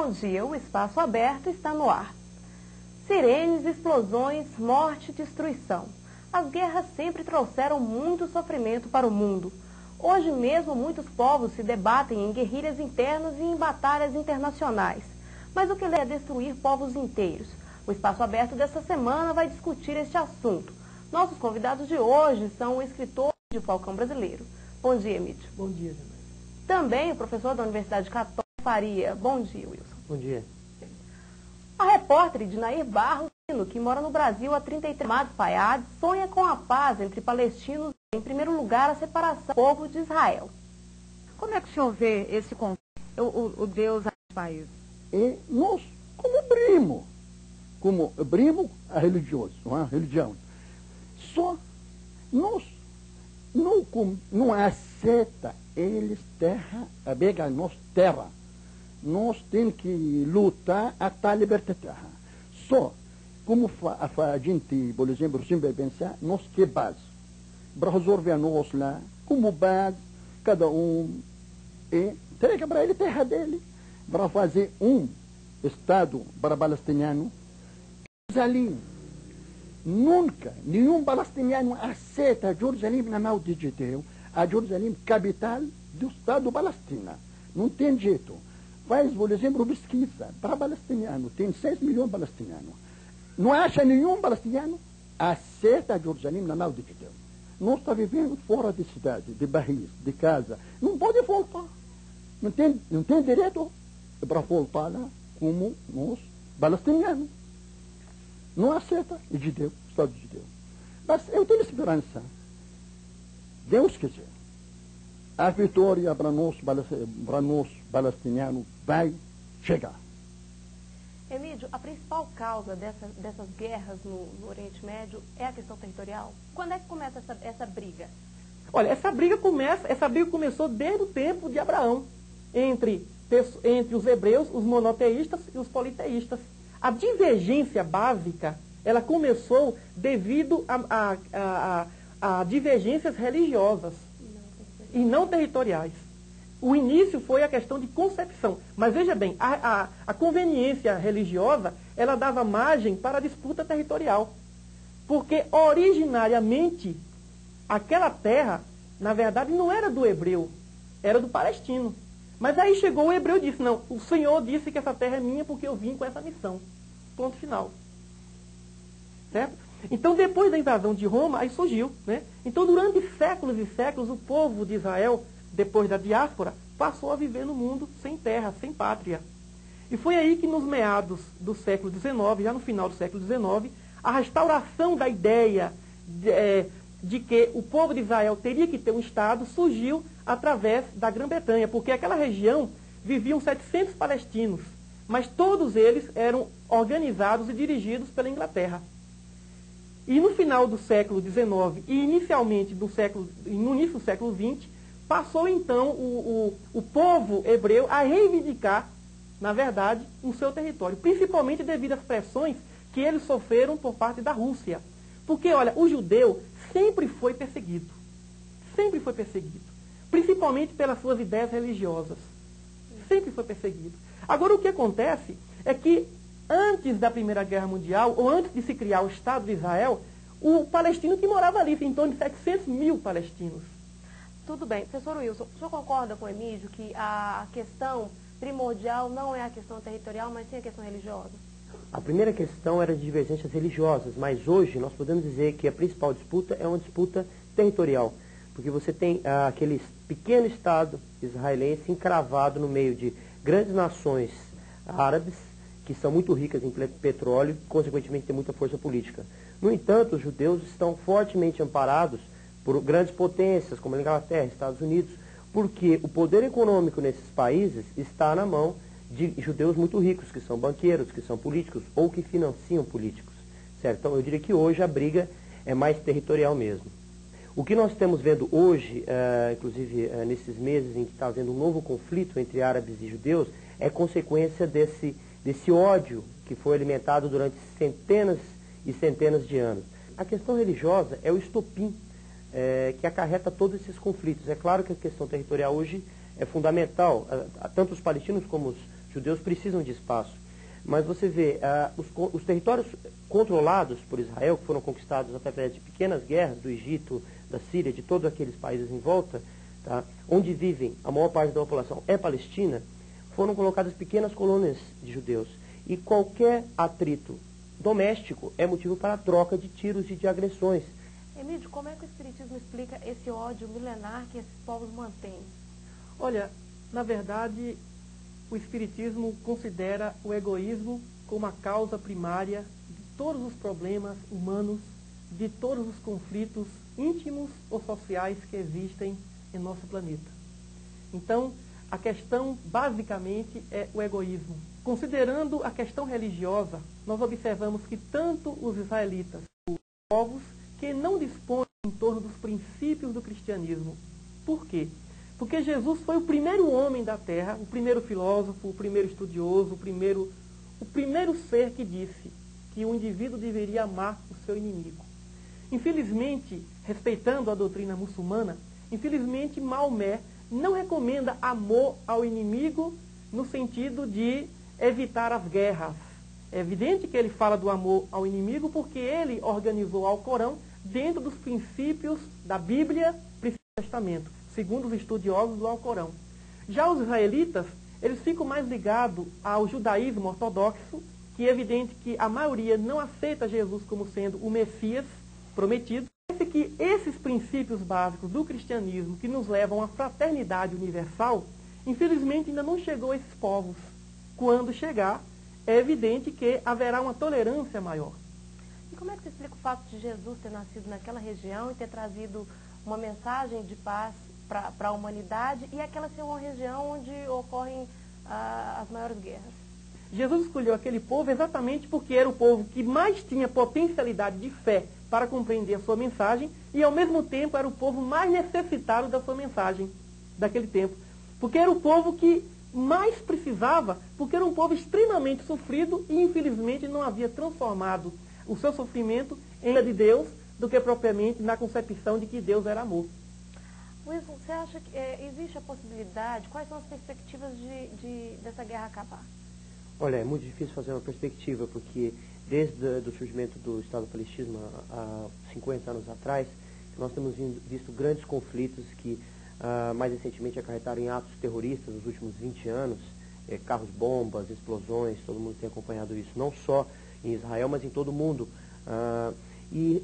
Bom dia, o Espaço Aberto está no ar. Sirenes, explosões, morte e destruição. As guerras sempre trouxeram muito sofrimento para o mundo. Hoje mesmo, muitos povos se debatem em guerrilhas internas e em batalhas internacionais. Mas o que é destruir povos inteiros? O Espaço Aberto dessa semana vai discutir este assunto. Nossos convidados de hoje são o escritor de Falcão Brasileiro. Bom dia, Emílio. Bom dia, Jamai. Também o professor da Universidade Católica Faria. Bom dia, Wilson. Bom dia. A repórter Dinair Barros, que mora no Brasil há 33 anos, Fayad, sonha com a paz entre palestinos e, em primeiro lugar, a separação do povo de Israel. Como é que o senhor vê esse conflito, o Deus do país? E nós, como brimo a religião, só nós não aceita eles terra, a nossa terra. Nós temos que lutar até a liberdade da terra. Só, como a gente, por exemplo, sempre pensar, nós que base. Para resolver nós lá, como base, cada entrega para ele a terra dele, para fazer um Estado para palestiniano. Jerusalém, nunca, nenhum palestiniano aceita Jerusalém na mão de Judeu, a Jerusalém capital do Estado palestino. Não tem jeito. Faz, por exemplo, pesquisa para palestiniano, tem 6 milhões de palestinianos. Não acha nenhum palestiniano aceita Jerusalém na mão de Judeu. Nós estamos vivendo fora de cidade, de barris, de casa. Não pode voltar. Não tem direito para voltar lá como nós, palestinianos. Não aceita Judeu, Estado de Judeu. Mas eu tenho esperança. Deus quiser. A vitória para nós palestinianos vai chegar. Emílio, a principal causa dessas guerras no Oriente Médio é a questão territorial? Quando é que começa essa briga? Olha, essa briga começou desde o tempo de Abraão, entre os hebreus, os monoteístas e os politeístas. A divergência básica, ela começou devido a divergências religiosas e não territoriais. O início foi a questão de concepção. Mas veja bem, a conveniência religiosa, ela dava margem para a disputa territorial. Porque originariamente, aquela terra, na verdade, não era do hebreu, era do palestino. Mas aí chegou o hebreu e disse, não, o Senhor disse que essa terra é minha porque eu vim com essa missão. Ponto final. Certo? Então, depois da invasão de Roma, aí surgiu, né? Então, durante séculos e séculos, o povo de Israel, depois da diáspora, passou a viver no mundo sem terra, sem pátria. E foi aí que, nos meados do século XIX, já no final do século XIX, a restauração da ideia de que o povo de Israel teria que ter um Estado surgiu através da Grã-Bretanha, porque aquela região viviam 700 palestinos, mas todos eles eram organizados e dirigidos pela Inglaterra. E no final do século XIX e inicialmente no início do século XX, passou então o povo hebreu a reivindicar, na verdade, o seu território, principalmente devido às pressões que eles sofreram por parte da Rússia. Porque, olha, o judeu sempre foi perseguido, principalmente pelas suas ideias religiosas, sempre foi perseguido. Agora, o que acontece é que antes da Primeira Guerra Mundial, ou antes de se criar o Estado de Israel, o palestino que morava ali, em torno de 700 mil palestinos. Tudo bem. Professor Wilson, o senhor concorda com o Emílio que a questão primordial não é a questão territorial, mas sim a questão religiosa? A primeira questão era de divergências religiosas, mas hoje nós podemos dizer que a principal disputa é uma disputa territorial, porque você tem aquele pequeno Estado israelense encravado no meio de grandes nações árabes, que são muito ricas em petróleo e, consequentemente, têm muita força política. No entanto, os judeus estão fortemente amparados por grandes potências, como a Inglaterra, Estados Unidos, porque o poder econômico nesses países está na mão de judeus muito ricos, que são banqueiros, que são políticos, ou que financiam políticos. Certo? Então, eu diria que hoje a briga é mais territorial mesmo. O que nós estamos vendo hoje, inclusive nesses meses em que está havendo um novo conflito entre árabes e judeus, é consequência desse ódio que foi alimentado durante centenas e centenas de anos. A questão religiosa é o estopim que acarreta todos esses conflitos. É claro que a questão territorial hoje é fundamental. Tanto os palestinos como os Judeus precisam de espaço. Mas você vê, os territórios controlados por Israel, que foram conquistados através de pequenas guerras do Egito, da Síria, de todos aqueles países em volta, tá, onde vivem a maior parte da população é Palestina, foram colocadas pequenas colônias de judeus. E qualquer atrito doméstico é motivo para a troca de tiros e de agressões. Emílio, como é que o Espiritismo explica esse ódio milenar que esses povos mantêm? Olha, na verdade, o Espiritismo considera o egoísmo como a causa primária de todos os problemas humanos, de todos os conflitos íntimos ou sociais que existem em nosso planeta. Então, a questão basicamente é o egoísmo. Considerando a questão religiosa, nós observamos que tanto os israelitas, os povos que não dispõem em torno dos princípios do cristianismo. Por quê? Porque Jesus foi o primeiro homem da terra, o primeiro filósofo, o primeiro estudioso, o primeiro ser que disse que o indivíduo deveria amar o seu inimigo. Infelizmente, respeitando a doutrina muçulmana, infelizmente Maomé não recomenda amor ao inimigo no sentido de evitar as guerras. É evidente que ele fala do amor ao inimigo porque ele organizou o Alcorão dentro dos princípios da Bíblia, princípios do Testamento, segundo os estudiosos do Alcorão. Já os israelitas, eles ficam mais ligados ao judaísmo ortodoxo, que é evidente que a maioria não aceita Jesus como sendo o Messias prometido. Parece que esses princípios básicos do cristianismo, que nos levam à fraternidade universal, infelizmente ainda não chegou a esses povos. Quando chegar, é evidente que haverá uma tolerância maior. E como é que se explica o fato de Jesus ter nascido naquela região e ter trazido uma mensagem de paz para a humanidade e aquela ser uma região onde ocorrem as maiores guerras? Jesus escolheu aquele povo exatamente porque era o povo que mais tinha potencialidade de fé para compreender a sua mensagem e, ao mesmo tempo, era o povo mais necessitado da sua mensagem daquele tempo. Porque era o povo que mais precisava, porque era um povo extremamente sofrido e, infelizmente, não havia transformado o seu sofrimento em ira de Deus do que propriamente na concepção de que Deus era amor. Wilson, você acha que existe a possibilidade, quais são as perspectivas dessa guerra acabar? Olha, é muito difícil fazer uma perspectiva, porque desde o surgimento do Estado palestino há 50 anos atrás, nós temos visto grandes conflitos que mais recentemente acarretaram em atos terroristas nos últimos 20 anos, carros-bombas, explosões, todo mundo tem acompanhado isso, não só em Israel, mas em todo o mundo. E